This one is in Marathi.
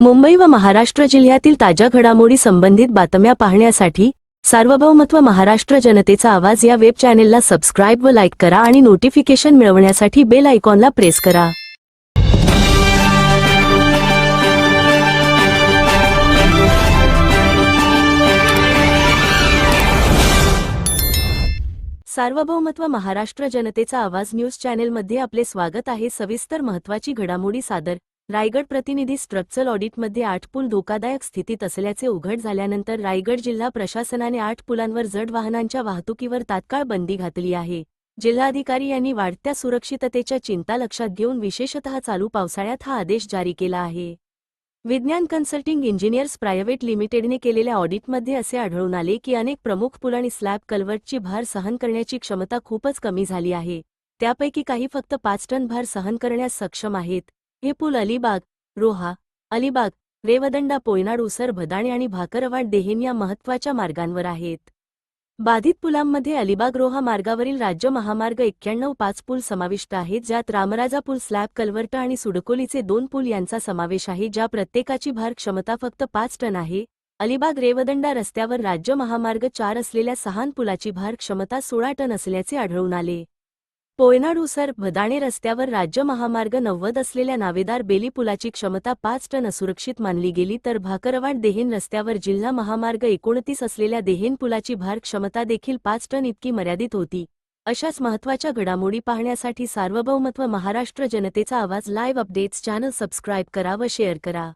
मुंबई व महाराष्ट्र जिल्ह्यातील ताज्या घडामोडी संबंधित बातम्या पाहण्यासाठी सार्वभौमत्व महाराष्ट्र जनतेचा आवाज या वेब चॅनेलला सबस्क्राईब व लाईक करा आणि नोटिफिकेशन मिळवण्यासाठी बेल आयकॉनला प्रेस करा। सार्वभौमत्व महाराष्ट्र जनतेचा आवाज न्यूज चॅनेलमध्ये आपले स्वागत आहे। सविस्तर महत्त्वाची घडामोडी सादर। रायगड प्रतिनिधी स्ट्रक्चरल ऑडिटमध्ये 8 पूल धोकादायक स्थितीत असल्याचे उघड झाल्यानंतर रायगड जिल्हा प्रशासनाने 8 पुलांवर जड वाहनांच्या वाहतुकीवर तात्काळ बंदी घातली आहे। जिल्हाधिकारी यांनी वाढत्या सुरक्षिततेच्या चिंता लक्षात घेऊन विशेषतः चालू पावसाळ्यात हा आदेश जारी केला आहे। विज्ञान कन्सल्टिंग इंजिनियर्स प्रायव्हेट लिमिटेडने केलेल्या ऑडिटमध्ये असे आढळून आले की अनेक प्रमुख पूल आणि स्लॅब कल्व्हर्टची भार सहन करण्याची क्षमता खूपच कमी झाली आहे। त्यापैकी काही फक्त 5 टन भार सहन करण्यास सक्षम आहेत। हे पूल अलिबाग, रोहा, अलिबाग, रेवदंडा, पोयनाड, उसर, भदाणे आणि भाकरवाड देहेन या महत्त्वाच्या मार्गांवर आहेत। बाधित पुलांमध्ये अलिबाग रोहा मार्गावरील राज्य महामार्ग 91-5 पूल समाविष्ट आहेत, ज्यात रामराजा पूल, स्लॅब कल्व्हर्ट आणि सुडकोलीचे 2 पूल यांचा समावेश आहे, ज्या प्रत्येकाची भार क्षमता फक्त 5 टन आहे। अलिबाग रेवदंडा रस्त्यावर राज्य महामार्ग 4 असलेल्या 6 पुलाची भार क्षमता 16 टन असल्याचे आढळून आले। पोयनाड, उसर, भदाणे रस्त्यावर राज्य महामार्ग 90 असलेल्या नावेदार बेली पुलाची क्षमता 5 टन असुरक्षित मानली गेली, तर भाकरवाड देहेन रस्त्यावर जिल्हा महामार्ग 29 असलेल्या देहेन पुलाची भार क्षमता देखील 5 टन इतकी मर्यादित होती। अशाच महत्त्वाच्या घडामोडी पाहण्यासाठी सार्वभौमत्व महाराष्ट्र जनतेचा आवाज लाईव्ह अपडेट्स चॅनल सबस्क्राईब करा व शेअर करा।